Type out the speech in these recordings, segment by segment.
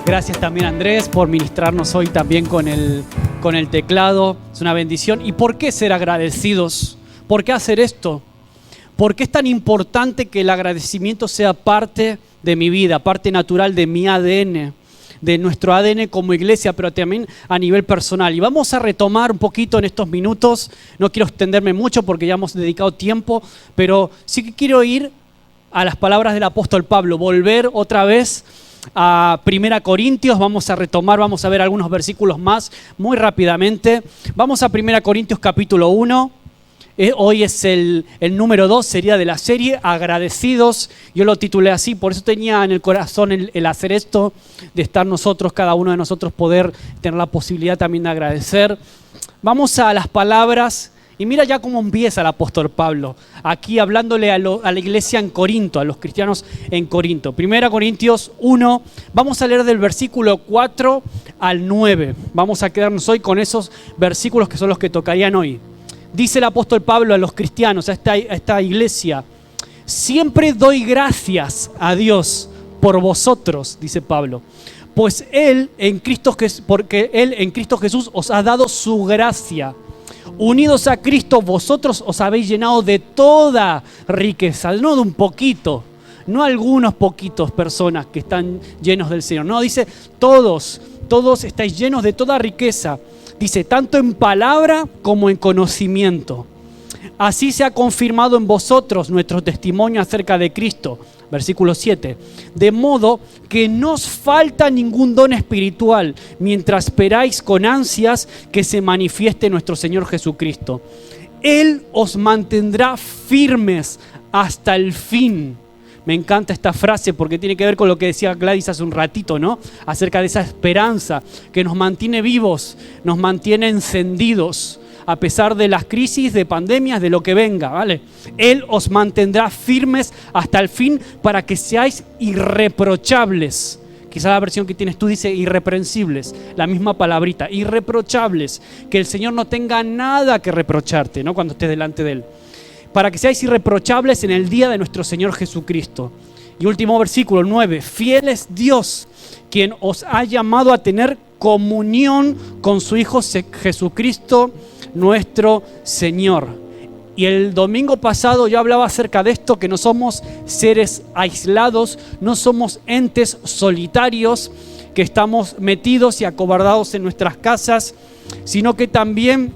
Gracias también, Andrés, por ministrarnos hoy también con el teclado. Es una bendición. ¿Y por qué ser agradecidos? ¿Por qué hacer esto? ¿Por qué es tan importante que el agradecimiento sea parte de mi vida, parte natural de mi ADN, de nuestro ADN como iglesia, pero también a nivel personal? Y vamos a retomar un poquito en estos minutos. No quiero extenderme mucho porque ya hemos dedicado tiempo, pero sí que quiero ir a las palabras del apóstol Pablo, volver otra vez a 1 Corintios, vamos a retomar, vamos a ver algunos versículos más muy rápidamente. Vamos a 1 Corintios capítulo 1. Hoy es el número 2, sería de la serie Agradecidos. Yo lo titulé así, por eso tenía en el corazón el hacer esto, de estar nosotros, cada uno de nosotros, poder tener la posibilidad también de agradecer. Vamos a las palabras, y mira ya cómo empieza el apóstol Pablo, aquí hablándole a la iglesia en Corinto, a los cristianos en Corinto. 1 Corintios 1, vamos a leer del versículo 4 al 9. Vamos a quedarnos hoy con esos versículos que son los que tocarían hoy. Dice el apóstol Pablo a los cristianos, a esta iglesia: siempre doy gracias a Dios por vosotros, dice Pablo, pues porque Él en Cristo Jesús os ha dado su gracia. Unidos a Cristo, vosotros os habéis llenado de toda riqueza, no de un poquito, no algunos poquitos personas que están llenos del Señor. No, dice todos estáis llenos de toda riqueza. Dice, tanto en palabra como en conocimiento. Así se ha confirmado en vosotros nuestro testimonio acerca de Cristo. Versículo 7. De modo que no os falta ningún don espiritual, mientras esperáis con ansias que se manifieste nuestro Señor Jesucristo. Él os mantendrá firmes hasta el fin. Me encanta esta frase porque tiene que ver con lo que decía Gladys hace un ratito, ¿no? Acerca de esa esperanza que nos mantiene vivos, nos mantiene encendidos, a pesar de las crisis, de pandemias, de lo que venga, ¿vale? Él os mantendrá firmes hasta el fin para que seáis irreprochables. Quizá la versión que tienes tú dice irreprensibles, la misma palabrita, irreprochables. Que el Señor no tenga nada que reprocharte, ¿no? Cuando estés delante de Él. Para que seáis irreprochables en el día de nuestro Señor Jesucristo. Y último versículo 9. Fiel es Dios, quien os ha llamado a tener comunión con su Hijo Jesucristo, nuestro Señor. Y el domingo pasado yo hablaba acerca de esto, que no somos seres aislados, no somos entes solitarios que estamos metidos y acobardados en nuestras casas, sino que también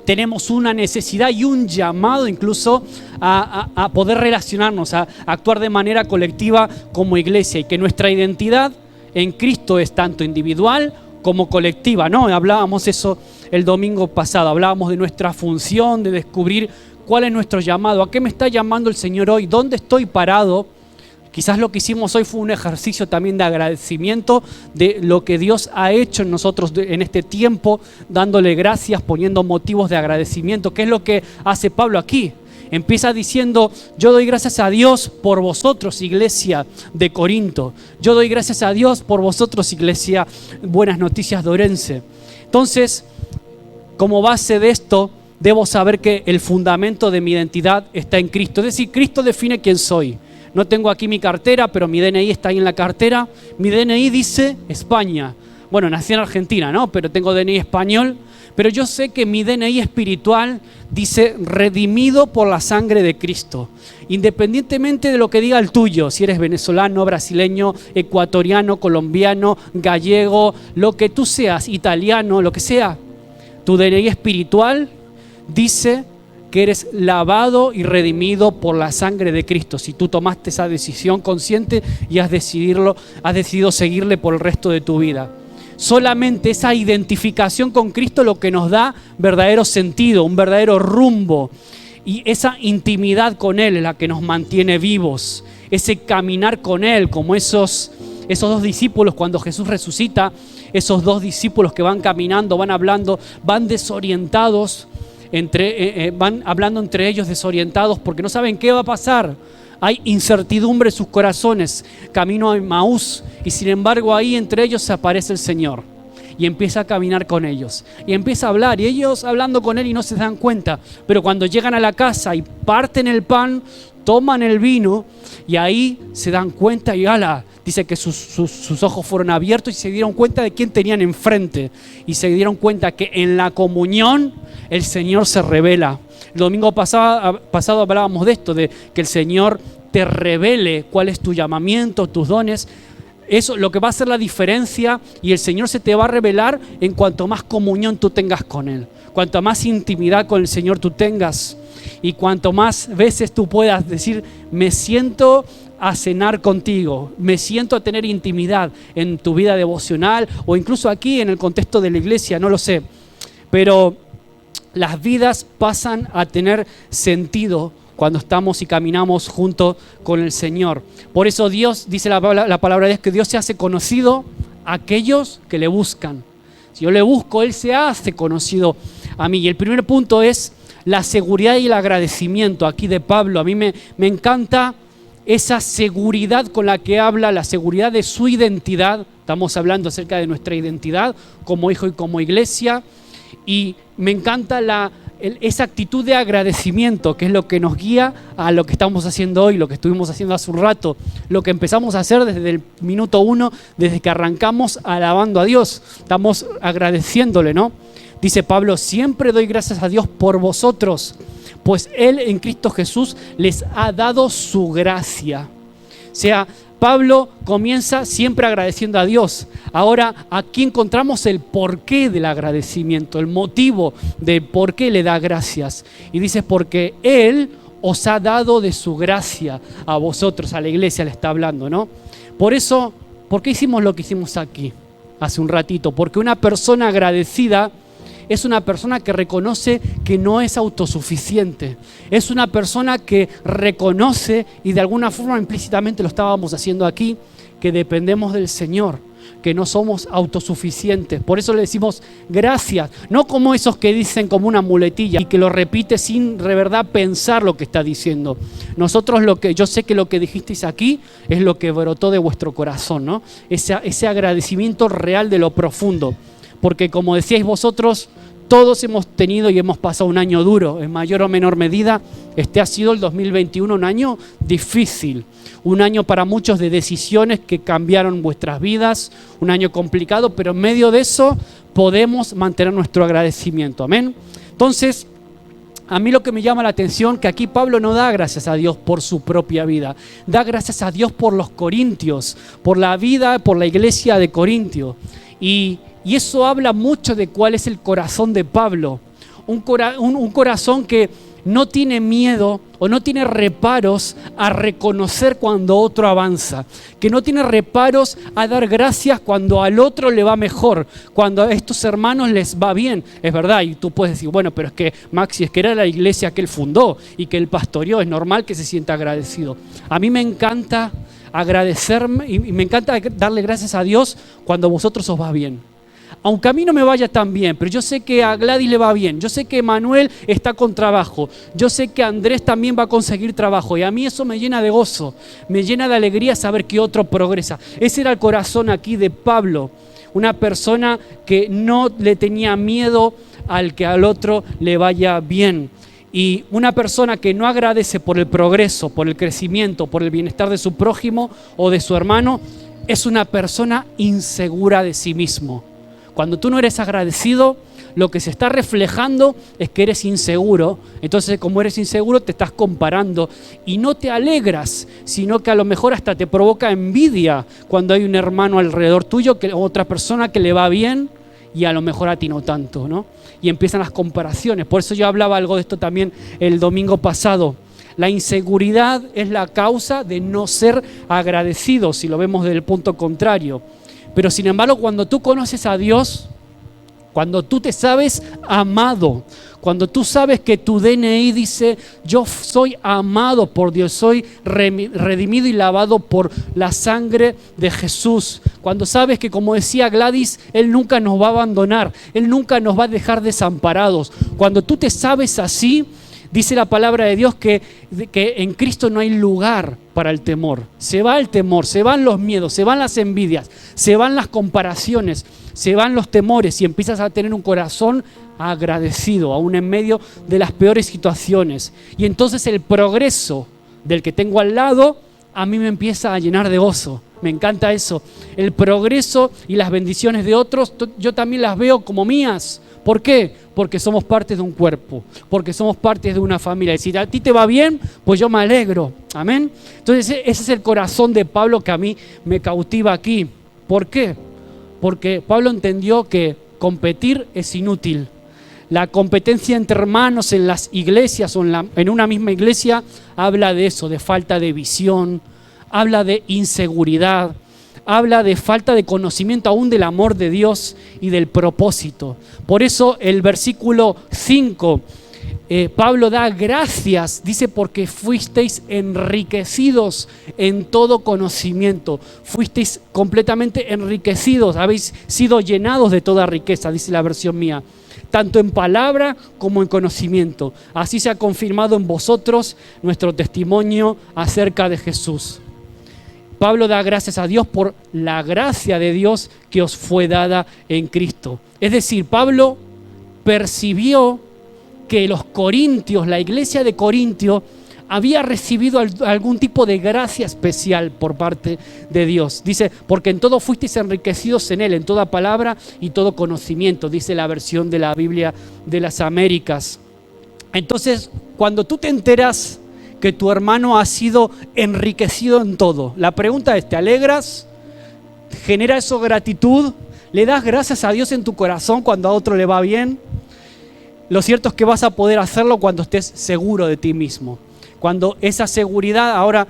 tenemos una necesidad y un llamado incluso a poder relacionarnos, a actuar de manera colectiva como iglesia, y que nuestra identidad en Cristo es tanto individual como colectiva, ¿no? Hablábamos eso el domingo pasado, hablábamos de nuestra función, de descubrir cuál es nuestro llamado, a qué me está llamando el Señor hoy, dónde estoy parado. Quizás lo que hicimos hoy fue un ejercicio también de agradecimiento de lo que Dios ha hecho en nosotros en este tiempo, dándole gracias, poniendo motivos de agradecimiento. ¿Qué es lo que hace Pablo aquí? Empieza diciendo, yo doy gracias a Dios por vosotros, iglesia de Corinto. Yo doy gracias a Dios por vosotros, iglesia Buenas Noticias de Orense. Entonces, como base de esto, debo saber que el fundamento de mi identidad está en Cristo. Es decir, Cristo define quién soy. No tengo aquí mi cartera, pero mi DNI está ahí en la cartera. Mi DNI dice España. Bueno, nací en Argentina, ¿no? Pero tengo DNI español. Pero yo sé que mi DNI espiritual dice redimido por la sangre de Cristo. Independientemente de lo que diga el tuyo, si eres venezolano, brasileño, ecuatoriano, colombiano, gallego, lo que tú seas, italiano, lo que sea, tu DNI espiritual dice que eres lavado y redimido por la sangre de Cristo. Si tú tomaste esa decisión consciente y has decidido seguirle por el resto de tu vida. Solamente esa identificación con Cristo lo que nos da verdadero sentido, un verdadero rumbo. Y esa intimidad con Él es la que nos mantiene vivos. Ese caminar con Él, como esos dos discípulos cuando Jesús resucita, esos dos discípulos que van caminando, van hablando, van desorientados, van hablando entre ellos desorientados porque no saben qué va a pasar. Hay incertidumbre en sus corazones, camino a Emaús, y sin embargo ahí entre ellos se aparece el Señor y empieza a caminar con ellos y empieza a hablar, y ellos hablando con Él y no se dan cuenta, pero cuando llegan a la casa y parten el pan, toman el vino y ahí se dan cuenta y ¡ala! dice que sus ojos fueron abiertos y se dieron cuenta de quién tenían enfrente. Y se dieron cuenta que en la comunión el Señor se revela. El domingo pasado hablábamos de esto, de que el Señor te revele cuál es tu llamamiento, tus dones. Eso lo que va a hacer la diferencia, y el Señor se te va a revelar en cuanto más comunión tú tengas con Él, cuanto más intimidad con el Señor tú tengas, y cuanto más veces tú puedas decir, me siento a cenar contigo, me siento a tener intimidad en tu vida devocional, o incluso aquí en el contexto de la iglesia, no lo sé, pero las vidas pasan a tener sentido cuando estamos y caminamos junto con el Señor. Por eso Dios, dice la palabra de Dios, que Dios se hace conocido a aquellos que le buscan. Si yo le busco, Él se hace conocido a mí. Y el primer punto es la seguridad y el agradecimiento aquí de Pablo. A mí me encanta esa seguridad con la que habla, la seguridad de su identidad. Estamos hablando acerca de nuestra identidad como hijo y como iglesia. Y me encanta esa actitud de agradecimiento, que es lo que nos guía a lo que estamos haciendo hoy, lo que estuvimos haciendo hace un rato, lo que empezamos a hacer desde el minuto 1, desde que arrancamos alabando a Dios. Estamos agradeciéndole, ¿no? Dice Pablo, siempre doy gracias a Dios por vosotros, pues Él en Cristo Jesús les ha dado su gracia. O sea, Pablo comienza siempre agradeciendo a Dios. Ahora aquí encontramos el porqué del agradecimiento, el motivo de por qué le da gracias. Y dice, porque Él os ha dado de su gracia a vosotros, a la iglesia le está hablando, ¿no? Por eso, ¿por qué hicimos lo que hicimos aquí hace un ratito? Porque una persona agradecida es una persona que reconoce que no es autosuficiente. Es una persona que reconoce, y de alguna forma implícitamente lo estábamos haciendo aquí, que dependemos del Señor, que no somos autosuficientes. Por eso le decimos gracias, no como esos que dicen como una muletilla y que lo repite sin de verdad pensar lo que está diciendo. Nosotros yo sé que lo que dijisteis aquí es lo que brotó de vuestro corazón, ¿no? Ese agradecimiento real de lo profundo. Porque como decíais vosotros, todos hemos tenido y hemos pasado un año duro, en mayor o menor medida. Este ha sido el 2021, un año difícil, un año para muchos de decisiones que cambiaron vuestras vidas, un año complicado, pero en medio de eso podemos mantener nuestro agradecimiento. Amén. Entonces, a mí lo que me llama la atención, que aquí Pablo no da gracias a Dios por su propia vida, da gracias a Dios por los corintios, por la vida, por la iglesia de Corintio. Y eso habla mucho de cuál es el corazón de Pablo. Un corazón que no tiene miedo o no tiene reparos a reconocer cuando otro avanza. Que no tiene reparos a dar gracias cuando al otro le va mejor. Cuando a estos hermanos les va bien. Es verdad, y tú puedes decir, bueno, pero es que Maxi, es que era la iglesia que él fundó y que él pastoreó. Es normal que se sienta agradecido. A mí me encanta agradecerme y me encanta darle gracias a Dios cuando a vosotros os va bien. Aunque a mí no me vaya tan bien, pero yo sé que a Gladys le va bien, yo sé que Manuel está con trabajo, yo sé que Andrés también va a conseguir trabajo, y a mí eso me llena de gozo, me llena de alegría saber que otro progresa. Ese era el corazón aquí de Pablo, una persona que no le tenía miedo al que al otro le vaya bien. Y una persona que no agradece por el progreso, por el crecimiento, por el bienestar de su prójimo o de su hermano, es una persona insegura de sí mismo. Cuando tú no eres agradecido, lo que se está reflejando es que eres inseguro. Entonces, como eres inseguro, te estás comparando y no te alegras, sino que a lo mejor hasta te provoca envidia cuando hay un hermano alrededor tuyo, otra persona que le va bien y a lo mejor a ti no tanto, ¿no? Y empiezan las comparaciones. Por eso yo hablaba algo de esto también el domingo pasado. La inseguridad es la causa de no ser agradecido, si lo vemos desde el punto contrario. Pero sin embargo, cuando tú conoces a Dios, cuando tú te sabes amado, cuando tú sabes que tu DNI dice, yo soy amado por Dios, soy redimido y lavado por la sangre de Jesús. Cuando sabes que, como decía Gladys, Él nunca nos va a abandonar, Él nunca nos va a dejar desamparados. Cuando tú te sabes así, dice la palabra de Dios que en Cristo no hay lugar para el temor. Se va el temor, se van los miedos, se van las envidias, se van las comparaciones, se van los temores y empiezas a tener un corazón agradecido, aún en medio de las peores situaciones. Y entonces el progreso del que tengo al lado a mí me empieza a llenar de gozo, Me encanta eso. El progreso y las bendiciones de otros, yo también las veo como mías. ¿Por qué? Porque somos parte de un cuerpo, porque somos parte de una familia. Y si a ti te va bien, pues yo me alegro. Amén. Entonces ese es el corazón de Pablo que a mí me cautiva aquí. ¿Por qué? Porque Pablo entendió que competir es inútil. La competencia entre hermanos en las iglesias o en una misma iglesia habla de eso, de falta de visión, habla de inseguridad, habla de falta de conocimiento aún del amor de Dios y del propósito. Por eso el versículo 5, Pablo da gracias, dice, porque fuisteis enriquecidos en todo conocimiento. Fuisteis completamente enriquecidos, habéis sido llenados de toda riqueza, dice la versión mía, tanto en palabra como en conocimiento. Así se ha confirmado en vosotros nuestro testimonio acerca de Jesús. Pablo da gracias a Dios por la gracia de Dios que os fue dada en Cristo. Es decir, Pablo percibió que los corintios, la iglesia de Corintio, había recibido algún tipo de gracia especial por parte de Dios. Dice, porque en todo fuisteis enriquecidos en Él, en toda palabra y todo conocimiento, dice la versión de la Biblia de las Américas. Entonces, cuando tú te enteras que tu hermano ha sido enriquecido en todo, la pregunta es, ¿te alegras? ¿Genera eso gratitud? ¿Le das gracias a Dios en tu corazón cuando a otro le va bien? Lo cierto es que vas a poder hacerlo cuando estés seguro de ti mismo. Cuando esa seguridad, ahora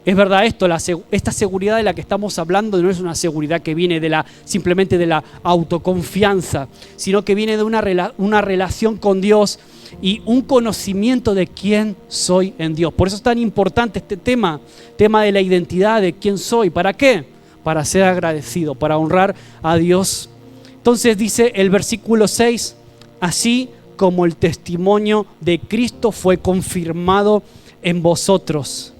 es verdad esto, esta seguridad de la que estamos hablando no es una seguridad que viene simplemente de la autoconfianza, sino que viene de una relación con Dios y un conocimiento de quién soy en Dios. Por eso es tan importante este tema de la identidad, de quién soy. ¿Para qué? Para ser agradecido, para honrar a Dios. Entonces dice el versículo 6, así como el testimonio de Cristo fue confirmado en vosotros.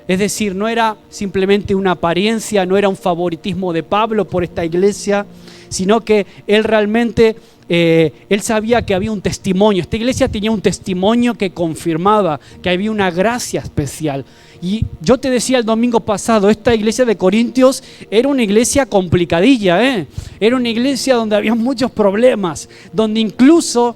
Es decir, no era simplemente una apariencia, no era un favoritismo de Pablo por esta iglesia, sino que él realmente, él sabía que había un testimonio. Esta iglesia tenía un testimonio que confirmaba que había una gracia especial. Y yo te decía el domingo pasado, esta iglesia de Corintios era una iglesia complicadilla, Era una iglesia donde había muchos problemas, donde incluso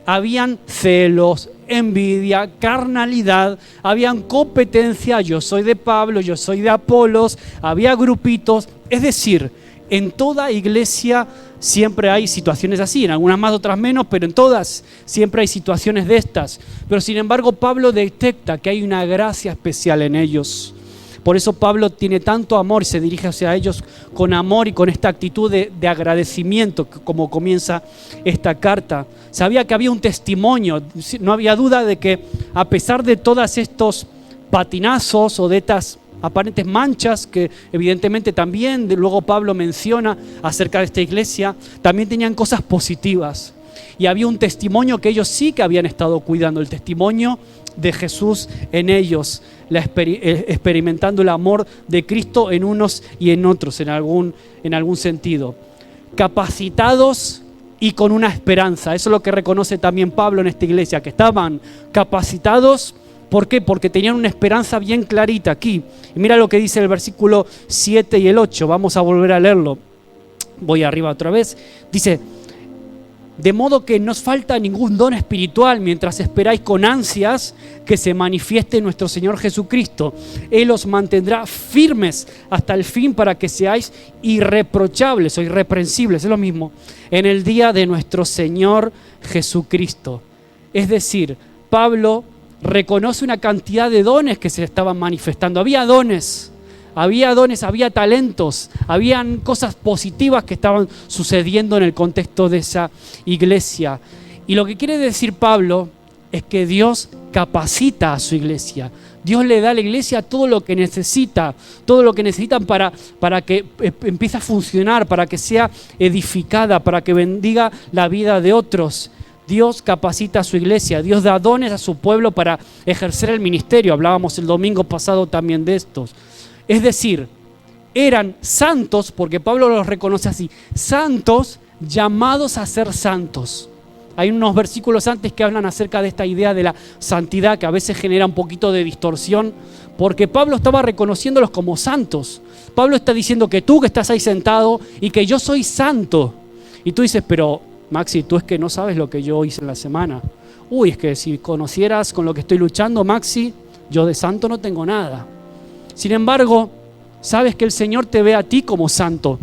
habían celos, envidia, carnalidad, habían competencia, yo soy de Pablo, yo soy de Apolos, había grupitos. Es decir, en toda iglesia siempre hay situaciones así, en algunas más, otras menos, pero en todas siempre hay situaciones de estas. Pero sin embargo Pablo detecta que hay una gracia especial en ellos. Por eso Pablo tiene tanto amor y se dirige hacia ellos con amor y con esta actitud de agradecimiento, como comienza esta carta. Sabía que había un testimonio, no había duda de que a pesar de todos estos patinazos o de estas aparentes manchas que evidentemente también luego Pablo menciona acerca de esta iglesia, también tenían cosas positivas. Y había un testimonio que ellos sí que habían estado cuidando, el testimonio de Jesús en ellos, experimentando el amor de Cristo en unos y en otros, en algún sentido. Capacitados y con una esperanza. Eso es lo que reconoce también Pablo en esta iglesia, que estaban capacitados. ¿Por qué? Porque tenían una esperanza bien clarita aquí. Y mira lo que dice el versículo 7 y el 8. Vamos a volver a leerlo. Voy arriba otra vez. Dice, de modo que no os falta ningún don espiritual mientras esperáis con ansias que se manifieste nuestro Señor Jesucristo. Él os mantendrá firmes hasta el fin para que seáis irreprochables o irreprensibles, es lo mismo, en el día de nuestro Señor Jesucristo. Es decir, Pablo reconoce una cantidad de dones que se estaban manifestando. Había dones, había talentos, habían cosas positivas que estaban sucediendo en el contexto de esa iglesia. Y lo que quiere decir Pablo es que Dios capacita a su iglesia. Dios le da a la iglesia todo lo que necesita, todo lo que necesitan para que empiece a funcionar, para que sea edificada, para que bendiga la vida de otros. Dios capacita a su iglesia, Dios da dones a su pueblo para ejercer el ministerio. Hablábamos el domingo pasado también de estos. Es decir, eran santos, porque Pablo los reconoce así, santos llamados a ser santos. Hay unos versículos antes que hablan acerca de esta idea de la santidad que a veces genera un poquito de distorsión, porque Pablo estaba reconociéndolos como santos. Pablo está diciendo que tú que estás ahí sentado y que yo soy santo. Y tú dices, pero Maxi, tú es que no sabes lo que yo hice en la semana. Uy, es que si conocieras con lo que estoy luchando, Maxi, yo de santo no tengo nada. Sin embargo, sabes que el Señor te ve a ti como santo,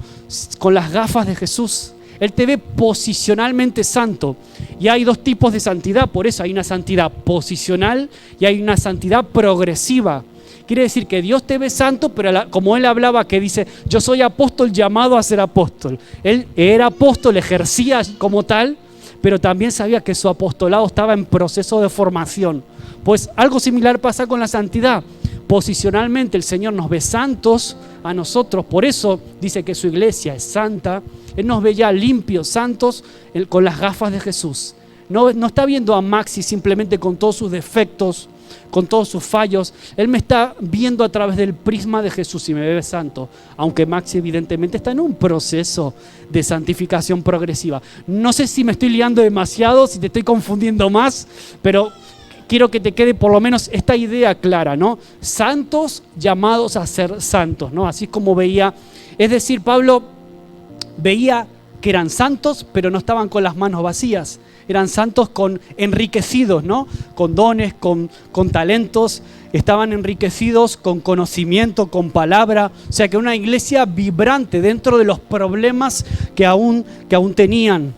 con las gafas de Jesús. Él te ve posicionalmente santo. Y hay dos tipos de santidad, por eso hay una santidad posicional y hay una santidad progresiva. Quiere decir que Dios te ve santo, pero como él hablaba, que dice, yo soy apóstol llamado a ser apóstol. Él era apóstol, ejercía como tal, pero también sabía que su apostolado estaba en proceso de formación. Pues algo similar pasa con la santidad. Posicionalmente el Señor nos ve santos a nosotros, por eso dice que su iglesia es santa. Él nos ve ya limpios, santos, con las gafas de Jesús. No está viendo a Maxi simplemente con todos sus defectos, con todos sus fallos. Él me está viendo a través del prisma de Jesús y me ve santo. Aunque Maxi evidentemente está en un proceso de santificación progresiva. No sé si me estoy liando demasiado, si te estoy confundiendo más, pero quiero que te quede por lo menos esta idea clara, ¿no? Santos llamados a ser santos, ¿no? Así como veía, es decir, Pablo veía que eran santos, pero no estaban con las manos vacías. Eran santos enriquecidos, ¿no? Con dones, con talentos. Estaban enriquecidos con conocimiento, con palabra. O sea, que una iglesia vibrante dentro de los problemas que aún tenían.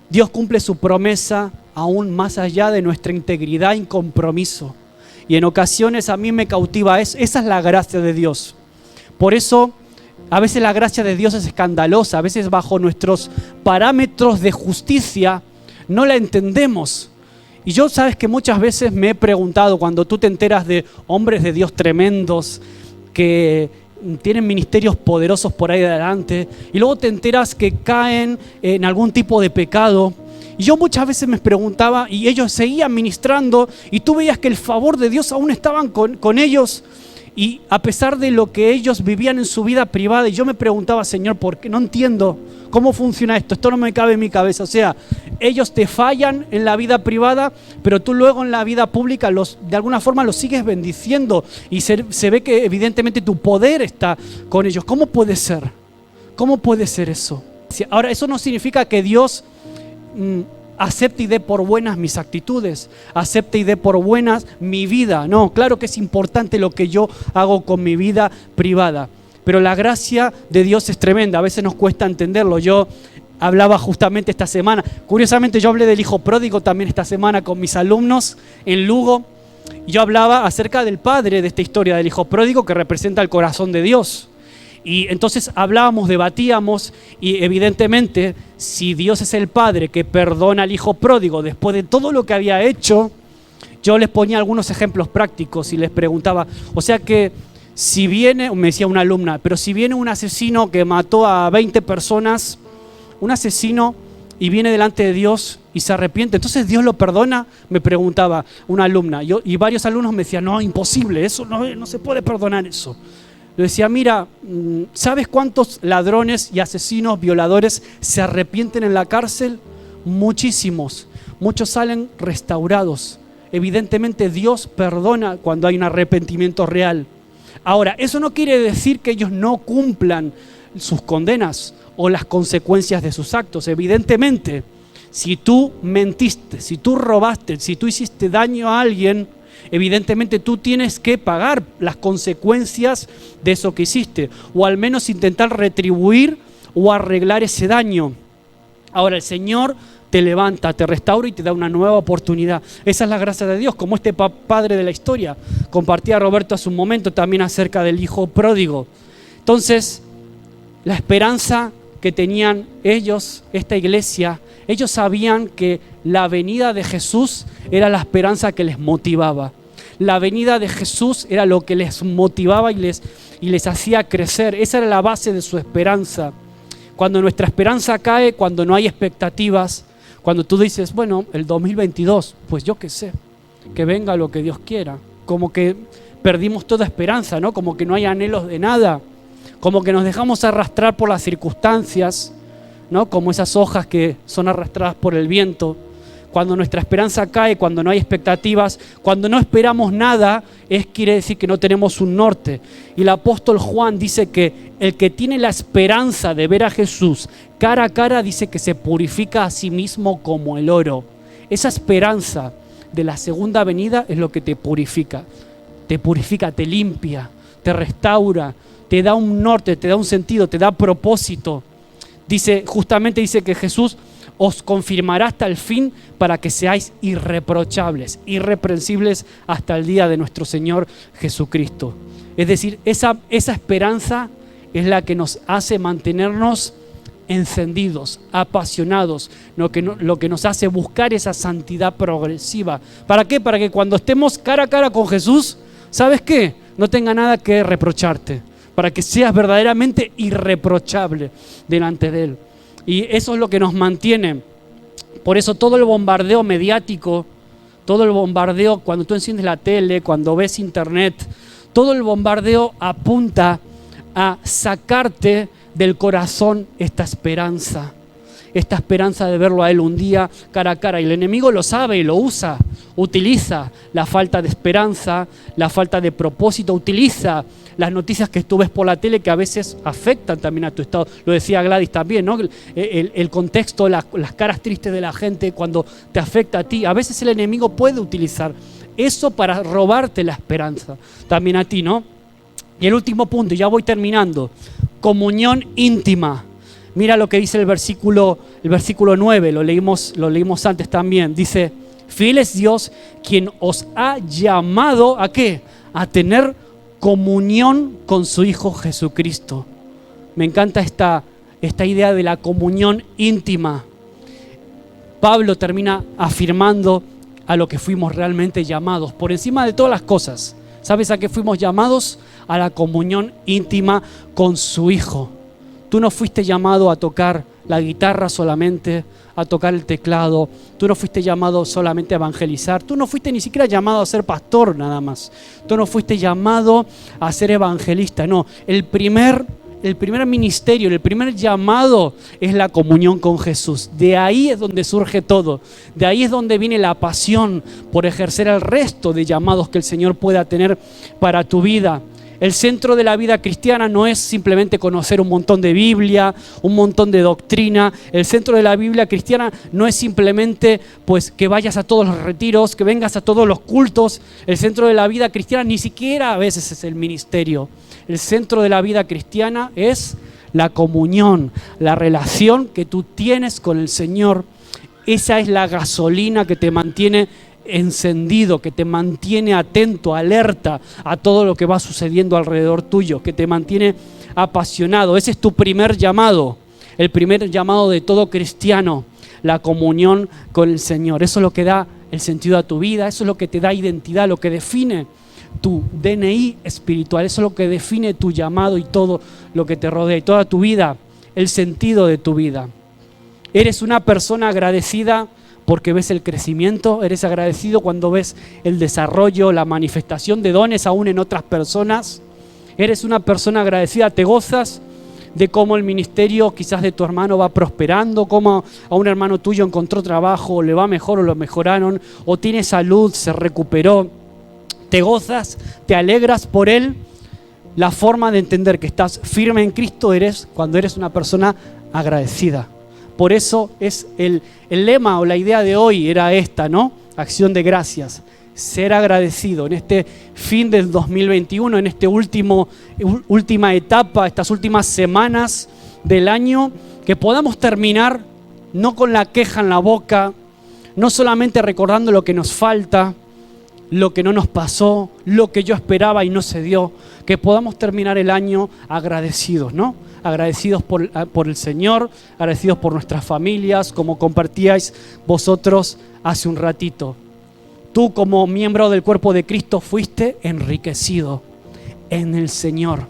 Dios cumple su promesa aún más allá de nuestra integridad y compromiso. Y en ocasiones a mí me cautiva eso. Esa es la gracia de Dios. Por eso a veces la gracia de Dios es escandalosa. A veces bajo nuestros parámetros de justicia no la entendemos. Y yo, sabes que muchas veces me he preguntado, cuando tú te enteras de hombres de Dios tremendos que tienen ministerios poderosos por ahí adelante, y luego te enteras que caen en algún tipo de pecado. Y yo muchas veces me preguntaba, y ellos seguían ministrando, y tú veías que el favor de Dios aún estaban con ellos, y a pesar de lo que ellos vivían en su vida privada, y yo me preguntaba, Señor, ¿por qué? No entiendo cómo funciona esto no me cabe en mi cabeza. O sea, ellos te fallan en la vida privada, pero tú luego en la vida pública de alguna forma los sigues bendiciendo, y se ve que evidentemente tu poder está con ellos. ¿Cómo puede ser? ¿Cómo puede ser eso? Ahora, eso no significa que Dios acepte y dé por buenas mis actitudes, acepte y dé por buenas mi vida. No, claro que es importante lo que yo hago con mi vida privada, pero la gracia de Dios es tremenda. A veces nos cuesta entenderlo. Yo hablaba justamente esta semana, curiosamente yo hablé del hijo pródigo también esta semana con mis alumnos en Lugo, y yo hablaba acerca del padre de esta historia del hijo pródigo, que representa el corazón de Dios. Y entonces hablábamos, debatíamos, y evidentemente si Dios es el padre que perdona al hijo pródigo después de todo lo que había hecho, yo les ponía algunos ejemplos prácticos y les preguntaba, o sea que si viene, me decía una alumna, pero si viene un asesino que mató a 20 personas, un asesino, y viene delante de Dios y se arrepiente, ¿entonces Dios lo perdona? Me preguntaba una alumna. Y varios alumnos me decían, no, imposible, eso no se puede perdonar eso. Le decía, mira, ¿sabes cuántos ladrones y asesinos, violadores se arrepienten en la cárcel? Muchísimos. Muchos salen restaurados. Evidentemente Dios perdona cuando hay un arrepentimiento real. Ahora, eso no quiere decir que ellos no cumplan sus condenas o las consecuencias de sus actos. Evidentemente, si tú mentiste, si tú robaste, si tú hiciste daño a alguien, evidentemente tú tienes que pagar las consecuencias de eso que hiciste, o al menos intentar retribuir o arreglar ese daño. Ahora el Señor te levanta, te restaura y te da una nueva oportunidad. Esa es la gracia de Dios, como este padre de la historia. Compartía Roberto hace un momento también acerca del hijo pródigo. Entonces, la esperanza que tenían ellos, esta iglesia, ellos sabían que la venida de Jesús era la esperanza que les motivaba. La venida de Jesús era lo que les motivaba y les hacía crecer. Esa era la base de su esperanza. Cuando nuestra esperanza cae, cuando no hay expectativas, cuando tú dices, bueno, el 2022, pues yo qué sé, que venga lo que Dios quiera. Como que perdimos toda esperanza, ¿no? Como que no hay anhelos de nada. Como que nos dejamos arrastrar por las circunstancias, ¿no? Como esas hojas que son arrastradas por el viento. cuando nuestra esperanza cae, cuando no hay expectativas, cuando no esperamos nada, quiere decir que no tenemos un norte. Y el apóstol Juan dice que el que tiene la esperanza de ver a Jesús cara a cara, dice que se purifica a sí mismo como el oro. Esa esperanza de la segunda venida es lo que te purifica, te limpia, te restaura, te da un norte, te da un sentido, te da propósito. Justamente dice que Jesús os confirmará hasta el fin para que seáis irreprochables, irreprensibles hasta el día de nuestro Señor Jesucristo. Es decir, esa esperanza es la que nos hace mantenernos encendidos, apasionados, lo que nos hace buscar esa santidad progresiva. ¿Para qué? Para que cuando estemos cara a cara con Jesús, ¿sabes qué? No tenga nada que reprocharte, para que seas verdaderamente irreprochable delante de Él. Y eso es lo que nos mantiene. Por eso todo el bombardeo mediático, todo el bombardeo cuando tú enciendes la tele, cuando ves internet, todo el bombardeo apunta a sacarte del corazón esta esperanza de verlo a Él un día cara a cara. Y el enemigo lo sabe y lo usa, utiliza la falta de esperanza, la falta de propósito, utiliza las noticias que tú ves por la tele que a veces afectan también a tu estado. Lo decía Gladys también, ¿no? El contexto, las caras tristes de la gente cuando te afecta a ti. A veces el enemigo puede utilizar eso para robarte la esperanza también a ti, ¿no? Y el último punto, y ya voy terminando, comunión íntima. Mira lo que dice el versículo 9, lo leímos antes también. Dice, fiel es Dios quien os ha llamado ¿a qué? A tener comunión con su Hijo Jesucristo. Me encanta esta idea de la comunión íntima. Pablo termina afirmando a lo que fuimos realmente llamados, por encima de todas las cosas. ¿Sabes a qué fuimos llamados? A la comunión íntima con su Hijo. Tú no fuiste llamado a tocar la guitarra solamente, a tocar el teclado. Tú no fuiste llamado solamente a evangelizar. Tú no fuiste ni siquiera llamado a ser pastor nada más. Tú no fuiste llamado a ser evangelista. No, el primer ministerio, el primer llamado es la comunión con Jesús. De ahí es donde surge todo. De ahí es donde viene la pasión por ejercer el resto de llamados que el Señor pueda tener para tu vida. El centro de la vida cristiana no es simplemente conocer un montón de Biblia, un montón de doctrina. El centro de la Biblia cristiana no es simplemente pues, que vayas a todos los retiros, que vengas a todos los cultos. El centro de la vida cristiana ni siquiera a veces es el ministerio. El centro de la vida cristiana es la comunión, la relación que tú tienes con el Señor. Esa es la gasolina que te mantiene encendido, que te mantiene atento, alerta a todo lo que va sucediendo alrededor tuyo, que te mantiene apasionado. Ese es tu primer llamado, el primer llamado de todo cristiano, la comunión con el Señor. Eso es lo que da el sentido a tu vida, eso es lo que te da identidad, lo que define tu DNI espiritual, eso es lo que define tu llamado y todo lo que te rodea y toda tu vida, el sentido de tu vida. ¿Eres una persona agradecida porque ves el crecimiento? ¿Eres agradecido cuando ves el desarrollo, la manifestación de dones aún en otras personas? ¿Eres una persona agradecida? ¿Te gozas de cómo el ministerio quizás de tu hermano va prosperando? ¿Cómo a un hermano tuyo encontró trabajo, o le va mejor o lo mejoraron, o tiene salud, se recuperó? ¿Te gozas? ¿Te alegras por él? La forma de entender que estás firme en Cristo eres cuando eres una persona agradecida. Por eso es el lema o la idea de hoy era esta, ¿no? Acción de gracias, ser agradecido en este fin del 2021, en esta última etapa, estas últimas semanas del año, que podamos terminar no con la queja en la boca, no solamente recordando lo que nos falta, lo que no nos pasó, lo que yo esperaba y no se dio, que podamos terminar el año agradecidos, ¿no? Agradecidos por el Señor, agradecidos por nuestras familias, como compartíais vosotros hace un ratito. Tú como miembro del cuerpo de Cristo fuiste enriquecido en el Señor.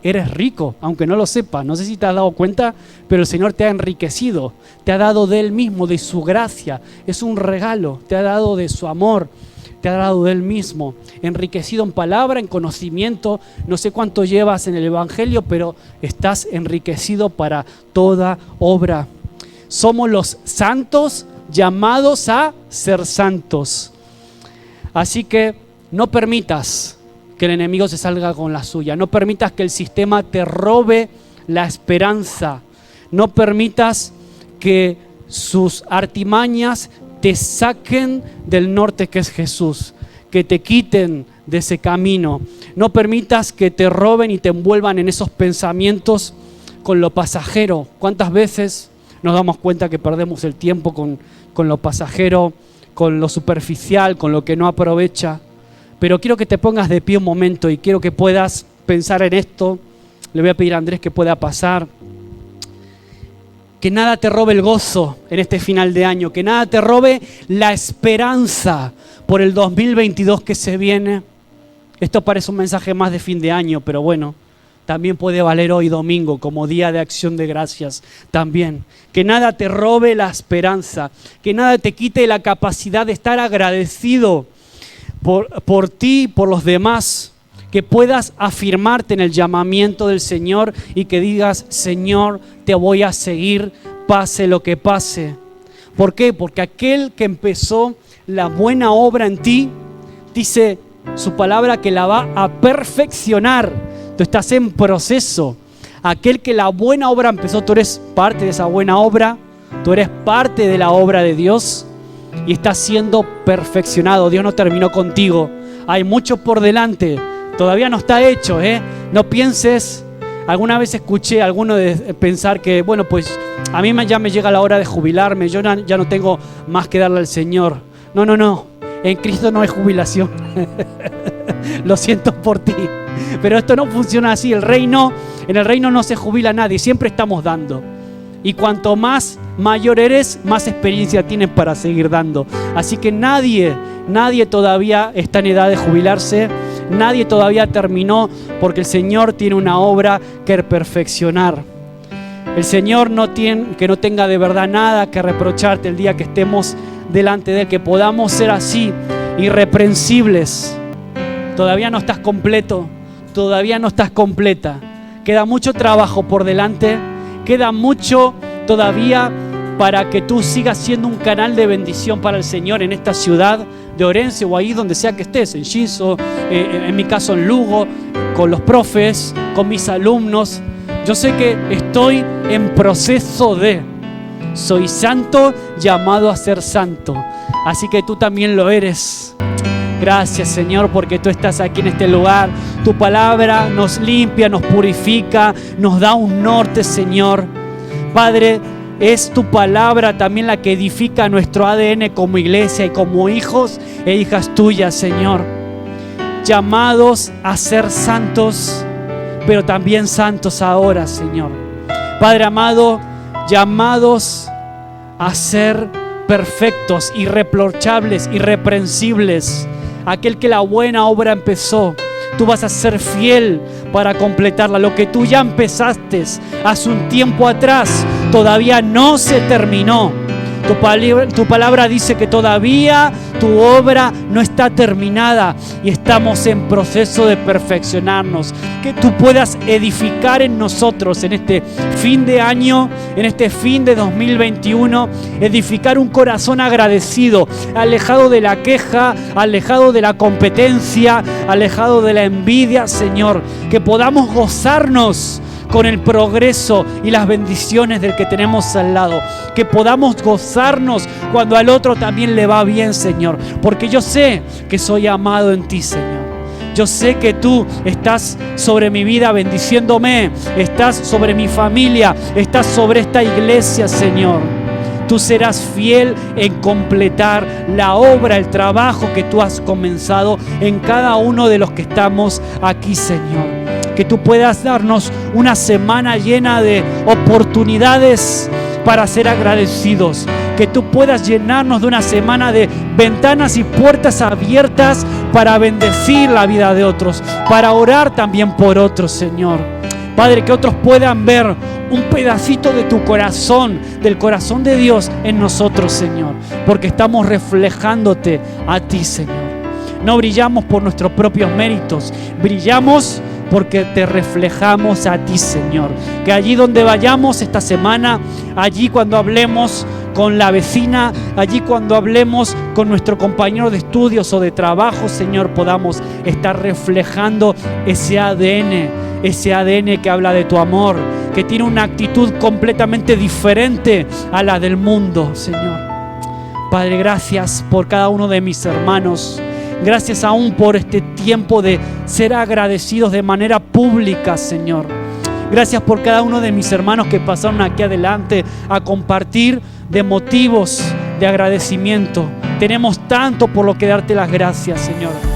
Eres rico, aunque no lo sepas. No sé si te has dado cuenta, pero el Señor te ha enriquecido. Te ha dado de Él mismo, de su gracia. Es un regalo, te ha dado de su amor. Te ha dado de Él mismo, enriquecido en palabra, en conocimiento. No sé cuánto llevas en el Evangelio, pero estás enriquecido para toda obra. Somos los santos llamados a ser santos. Así que no permitas que el enemigo se salga con la suya. No permitas que el sistema te robe la esperanza. No permitas que sus artimañas te saquen del norte que es Jesús, que te quiten de ese camino. No permitas que te roben y te envuelvan en esos pensamientos con lo pasajero. ¿Cuántas veces nos damos cuenta que perdemos el tiempo con lo pasajero, con lo superficial, con lo que no aprovecha? Pero quiero que te pongas de pie un momento y quiero que puedas pensar en esto. Le voy a pedir a Andrés que pueda pasar. Que nada te robe el gozo en este final de año, que nada te robe la esperanza por el 2022 que se viene. Esto parece un mensaje más de fin de año, pero bueno, también puede valer hoy domingo como día de acción de gracias también. Que nada te robe la esperanza, que nada te quite la capacidad de estar agradecido por ti y por los demás. Que puedas afirmarte en el llamamiento del Señor y que digas, Señor, te voy a seguir, pase lo que pase. ¿Por qué? Porque aquel que empezó la buena obra en ti, dice su palabra que la va a perfeccionar. Tú estás en proceso. Aquel que la buena obra empezó, tú eres parte de esa buena obra, tú eres parte de la obra de Dios y estás siendo perfeccionado. Dios no terminó contigo. Hay mucho por delante. Todavía no está hecho, No pienses. Alguna vez escuché a alguno de pensar que, bueno, pues a mí ya me llega la hora de jubilarme, yo ya no tengo más que darle al Señor. No. En Cristo no hay jubilación. Lo siento por ti. Pero esto no funciona así. En el reino no se jubila nadie, siempre estamos dando. Y cuanto más mayor eres, más experiencia tienes para seguir dando. Así que nadie todavía está en edad de jubilarse. Nadie todavía terminó, porque el Señor tiene una obra que perfeccionar. El Señor que no tenga de verdad nada que reprocharte el día que estemos delante de Él, que podamos ser así, irreprensibles. Todavía no estás completo, todavía no estás completa. Queda mucho trabajo por delante, queda mucho todavía para que tú sigas siendo un canal de bendición para el Señor en esta ciudad de Orense o ahí donde sea que estés, en Shinzo, en mi caso en Lugo, con los profes, con mis alumnos. Yo sé que estoy en proceso soy santo, llamado a ser santo. Así que tú también lo eres. Gracias, Señor, porque tú estás aquí en este lugar. Tu palabra nos limpia, nos purifica, nos da un norte, Señor. Padre, es tu palabra también la que edifica nuestro ADN como iglesia y como hijos e hijas tuyas, Señor. Llamados a ser santos, pero también santos ahora, Señor. Padre amado, llamados a ser perfectos, irreprochables, irreprensibles. Aquel que la buena obra empezó, tú vas a ser fiel para completarla. Lo que tú ya empezaste hace un tiempo atrás, todavía no se terminó. Tu palabra dice que todavía tu obra no está terminada y estamos en proceso de perfeccionarnos. Que tú puedas edificar en nosotros en este fin de año, en este fin de 2021, edificar un corazón agradecido, alejado de la queja, alejado de la competencia, alejado de la envidia, Señor. Que podamos gozarnos con el progreso y las bendiciones del que tenemos al lado. Que podamos gozarnos cuando al otro también le va bien, Señor. Porque yo sé que soy amado en ti, Señor. Yo sé que tú estás sobre mi vida bendiciéndome. Estás sobre mi familia. Estás sobre esta iglesia, Señor. Tú serás fiel en completar la obra, el trabajo que tú has comenzado en cada uno de los que estamos aquí, Señor. Que tú puedas darnos una semana llena de oportunidades para ser agradecidos. Que tú puedas llenarnos de una semana de ventanas y puertas abiertas para bendecir la vida de otros, para orar también por otros, Señor. Padre, que otros puedan ver un pedacito de tu corazón, del corazón de Dios en nosotros, Señor, porque estamos reflejándote a ti, Señor. No brillamos por nuestros propios méritos, brillamos porque te reflejamos a ti, Señor. Que allí donde vayamos esta semana, allí cuando hablemos con la vecina, allí cuando hablemos con nuestro compañero de estudios o de trabajo, Señor, podamos estar reflejando ese ADN que habla de tu amor, que tiene una actitud completamente diferente a la del mundo, Señor. Padre, gracias por cada uno de mis hermanos. Gracias aún por este tiempo de ser agradecidos de manera pública, Señor. Gracias por cada uno de mis hermanos que pasaron aquí adelante a compartir de motivos de agradecimiento. Tenemos tanto por lo que darte las gracias, Señor.